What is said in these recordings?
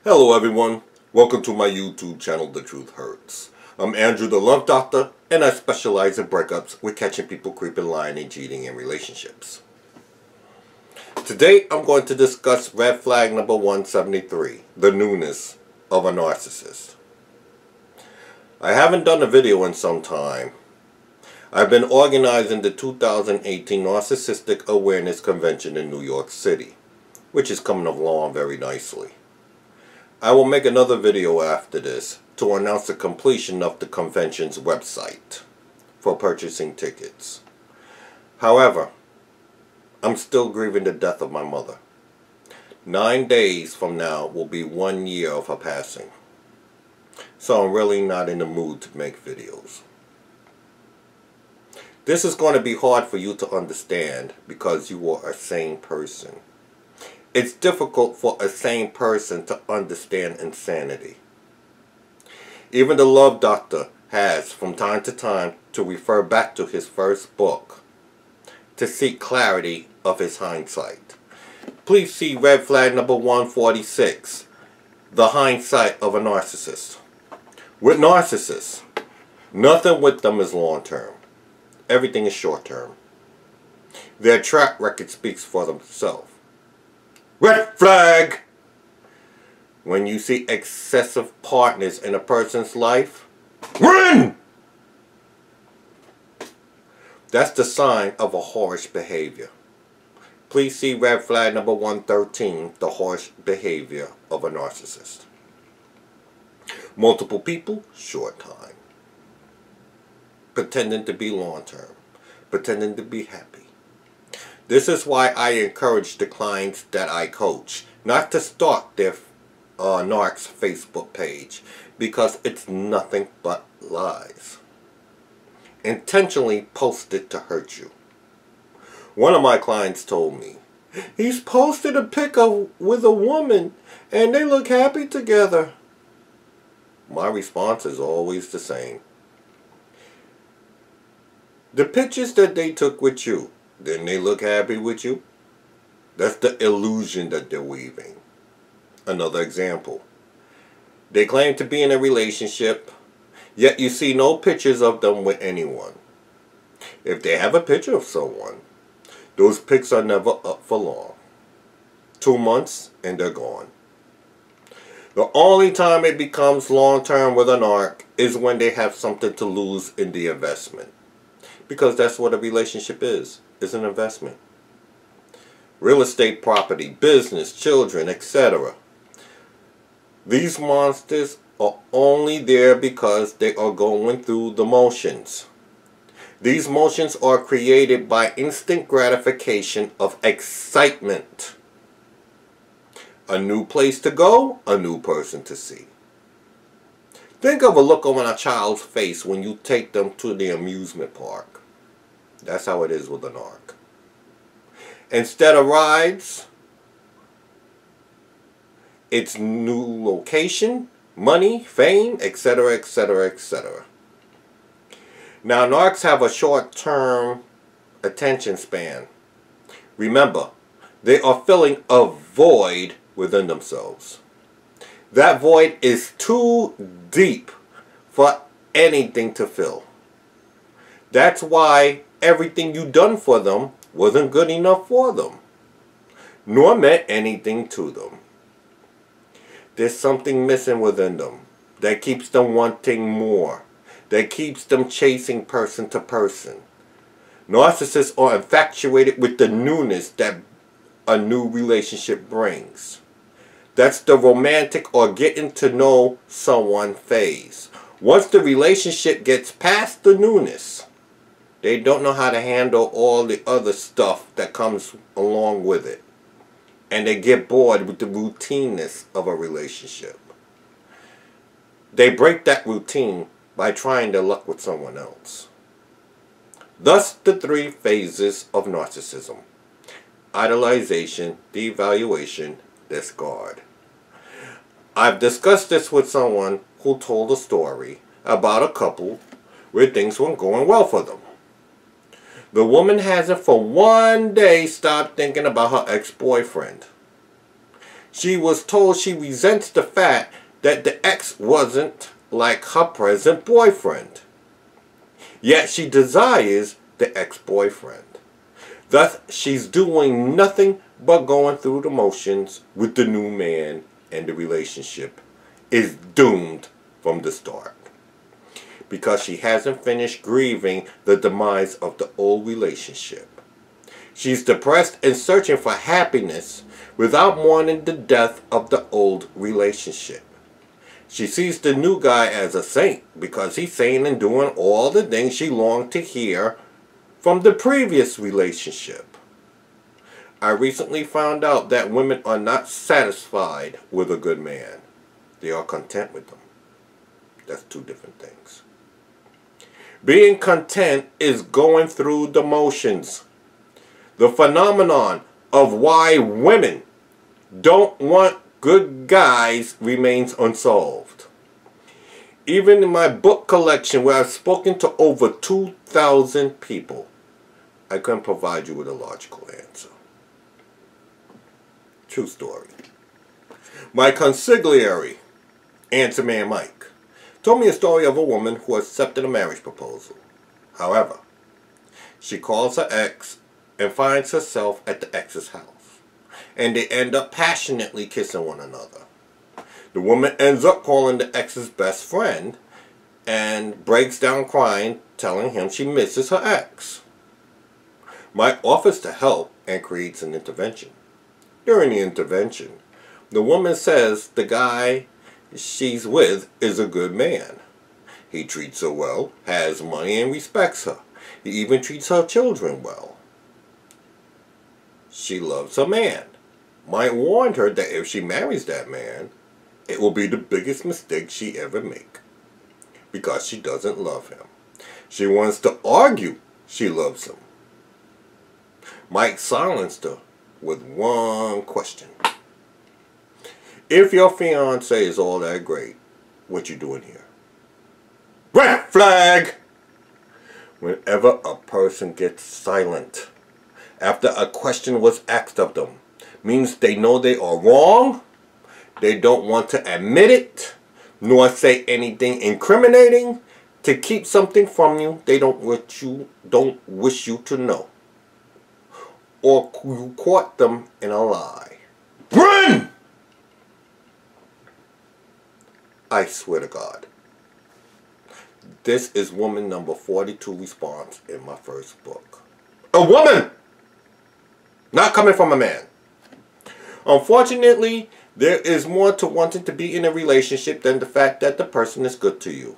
Hello everyone, welcome to my YouTube channel, The Truth Hurts. I'm Andrew the Love Doctor, and I specialize in breakups with catching people creeping, lying, and cheating in relationships. Today I'm going to discuss red flag number 173, the newness of a narcissist. I haven't done a video in some time. I've been organizing the 2018 Narcissistic Awareness Convention in New York City, which is coming along very nicely. I will make another video after this to announce the completion of the convention's website for purchasing tickets. However, I'm still grieving the death of my mother. 9 days from now will be 1 year of her passing. So I'm really not in the mood to make videos. This is going to be hard for you to understand because you are a sane person. It's difficult for a sane person to understand insanity. Even the Love Doctor has, from time to refer back to his first book to seek clarity of his hindsight. Please see red flag number 146, the hindsight of a narcissist. With narcissists, nothing with them is long-term. Everything is short-term. Their track record speaks for themselves. Red flag! When you see excessive partners in a person's life, run! That's the sign of a whorish behavior. Please see red flag number 113, the whorish behavior of a narcissist. Multiple people, short time. Pretending to be long-term. Pretending to be happy. This is why I encourage the clients that I coach not to start their Narcs Facebook page, because it's nothing but lies. Intentionally posted to hurt you. One of my clients told me, he's posted a pic with a woman and they look happy together. My response is always the same. The pictures that they took with you, didn't they look happy with you? That's the illusion that they're weaving. Another example. They claim to be in a relationship, yet you see no pictures of them with anyone. If they have a picture of someone, those pics are never up for long. 2 months and they're gone. The only time it becomes long-term with an narc is when they have something to lose in the investment. Because that's what a relationship is an investment. Real estate property, business, children, etc. These monsters are only there because they are going through the motions. These motions are created by instant gratification of excitement. A new place to go, a new person to see. Think of a look on a child's face when you take them to the amusement park. That's how it is with an narc. Instead of rides, it's new location, money, fame, etc., etc., etc. Now, narcs have a short-term attention span. Remember, they are filling a void within themselves. That void is too deep for anything to fill. That's why everything you done for them wasn't good enough for them, nor meant anything to them. There's something missing within them that keeps them wanting more, that keeps them chasing person to person. Narcissists are infatuated with the newness that a new relationship brings. That's the romantic or getting to know someone phase. Once the relationship gets past the newness, they don't know how to handle all the other stuff that comes along with it. And they get bored with the routineness of a relationship. They break that routine by trying their luck with someone else. Thus, the 3 phases of narcissism. Idolization, devaluation, discard. I've discussed this with someone who told a story about a couple where things weren't going well for them. The woman hasn't for 1 day stopped thinking about her ex-boyfriend. She was told she resents the fact that the ex wasn't like her present boyfriend. Yet she desires the ex-boyfriend. Thus, she's doing nothing but going through the motions with the new man, and the relationship is doomed from the start. Because she hasn't finished grieving the demise of the old relationship. She's depressed and searching for happiness without mourning the death of the old relationship. She sees the new guy as a saint because he's saying and doing all the things she longed to hear from the previous relationship. I recently found out that women are not satisfied with a good man. They are content with them. That's two different things. Being content is going through the motions. The phenomenon of why women don't want good guys remains unsolved. Even in my book collection, where I've spoken to over 2,000 people, I couldn't provide you with a logical answer. True story. My consigliere, Answer Man Mike, told me a story of a woman who accepted a marriage proposal. However, she calls her ex and finds herself at the ex's house. And they end up passionately kissing one another. The woman ends up calling the ex's best friend and breaks down crying, telling him she misses her ex. Mike offers to help and creates an intervention. During the intervention, the woman says the guy she's with is a good man. He treats her well, has money, and respects her. He even treats her children well. She loves her man. Mike warned her that if she marries that man, it will be the biggest mistake she ever make. Because she doesn't love him. She wants to argue she loves him. Mike silenced her with one question. If your fiancé is all that great, what you doing here? Red flag! Whenever a person gets silent after a question was asked of them, means they know they are wrong, they don't want to admit it, nor say anything incriminating to keep something from you they don't wish you to know. Or you caught them in a lie. Run! I swear to God. This is woman number 42 response in my first book. A woman! Not coming from a man. Unfortunately, there is more to wanting to be in a relationship than the fact that the person is good to you.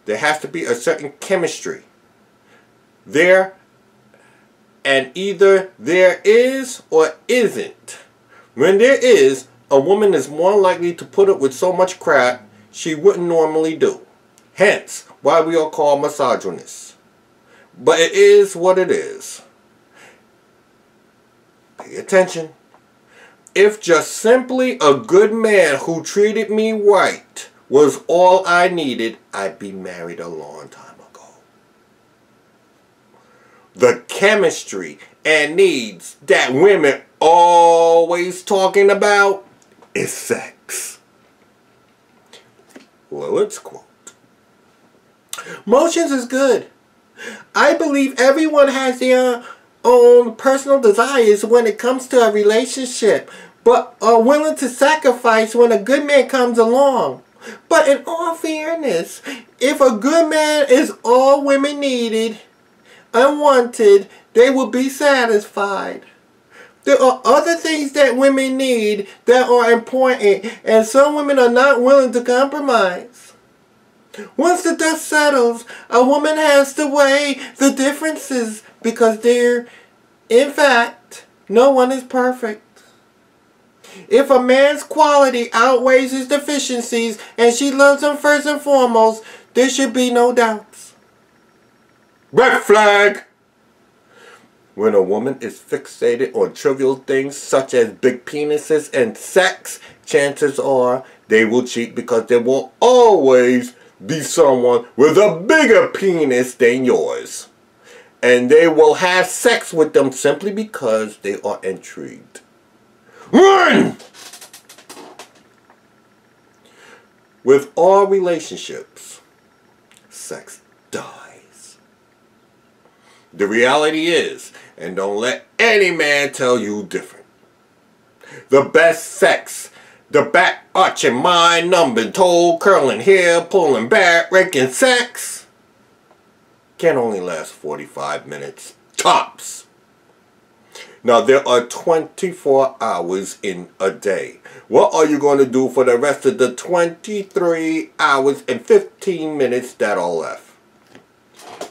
There has to be a certain chemistry there, and either there is or isn't. When there is, a woman is more likely to put up with so much crap she wouldn't normally do. Hence, why we are called misogynists. But it is what it is. Pay attention. If just simply a good man who treated me right was all I needed, I'd be married a long time ago. The chemistry and needs that women always talking about is sex. Lilith's quote. Motions is good. I believe everyone has their own personal desires when it comes to a relationship, but are willing to sacrifice when a good man comes along. But in all fairness, if a good man is all women needed and wanted, they will be satisfied. There are other things that women need that are important, and some women are not willing to compromise. Once the dust settles, a woman has to weigh the differences because in fact, no one is perfect. If a man's quality outweighs his deficiencies and she loves him first and foremost, there should be no doubts. Red flag! When a woman is fixated on trivial things such as big penises and sex, chances are they will cheat because there will always be someone with a bigger penis than yours. And they will have sex with them simply because they are intrigued. Run! With all relationships, sex dies. The reality is, and don't let any man tell you different, the best sex, the back arching, mind numbing, toe curling, hair pulling, back raking sex can only last 45 minutes tops. Now there are 24 hours in a day. What are you going to do for the rest of the 23 hours and 15 minutes that are left?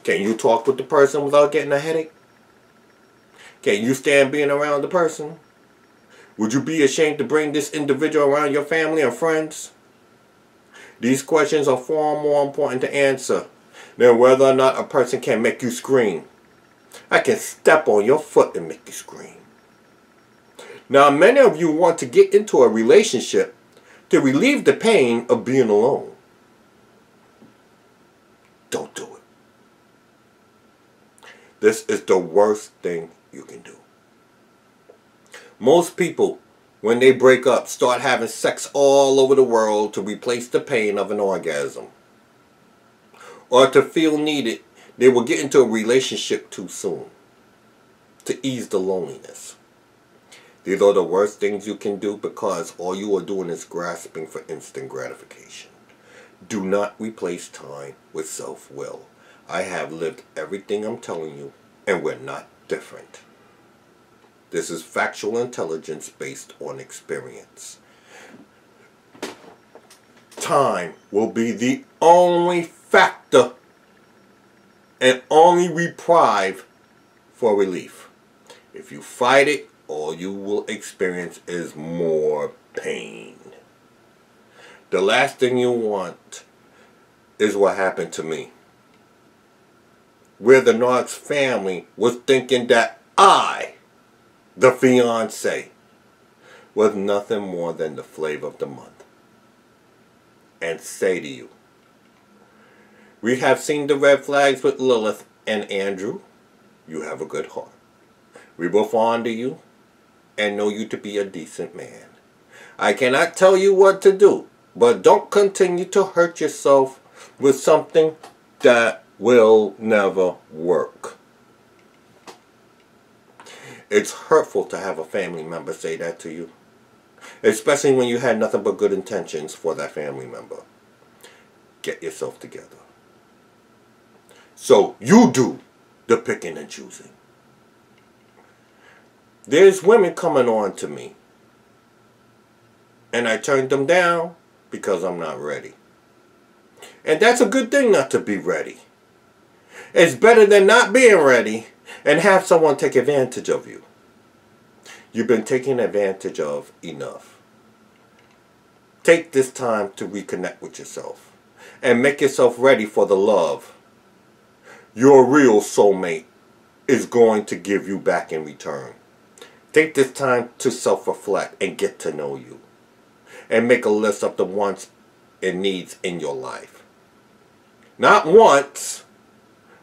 Can you talk with the person without getting a headache? Can you stand being around the person? Would you be ashamed to bring this individual around your family and friends? These questions are far more important to answer than whether or not a person can make you scream. I can step on your foot and make you scream. Now, many of you want to get into a relationship to relieve the pain of being alone. Don't do it. This is the worst thing you can do. Most people, when they break up, start having sex all over the world to replace the pain of an orgasm. Or to feel needed, they will get into a relationship too soon to ease the loneliness. These are the worst things you can do because all you are doing is grasping for instant gratification. Do not replace time with self-will. I have lived everything I'm telling you, and we're not different. This is factual intelligence based on experience. Time will be the only factor and only reprieve for relief. If you fight it, all you will experience is more pain. The last thing you want is what happened to me, where the Narcs family was thinking that I, the fiancé, was nothing more than the flavor of the month. And say to you, we have seen the red flags with Lilith and Andrew. You have a good heart. We were fond of you and know you to be a decent man. I cannot tell you what to do, but don't continue to hurt yourself with something that will never work. It's hurtful to have a family member say that to you, especially when you had nothing but good intentions for that family member. Get yourself together. So you do the picking and choosing. There's women coming on to me, and I turned them down because I'm not ready. And that's a good thing not to be ready. It's better than not being ready and have someone take advantage of you. You've been taken advantage of enough. Take this time to reconnect with yourself and make yourself ready for the love your real soulmate is going to give you back in return. Take this time to self-reflect and get to know you. And make a list of the wants and needs in your life. Not wants.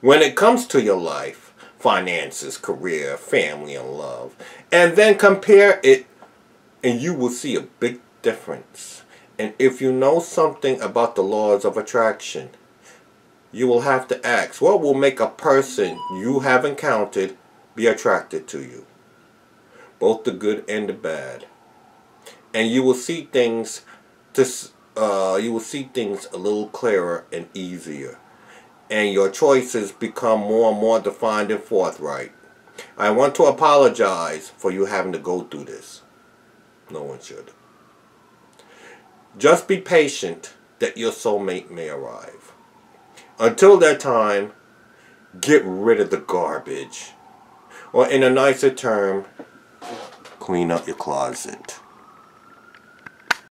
When it comes to your life, finances, career, family, and love. And then compare it, and you will see a big difference. And if you know something about the laws of attraction, you will have to ask, what will make a person you have encountered be attracted to you? Both the good and the bad. And you will see things a little clearer and easier. And your choices become more and more defined and forthright. I want to apologize for you having to go through this. No one should. Just be patient that your soulmate may arrive. Until that time, get rid of the garbage. Or in a nicer term, clean up your closet.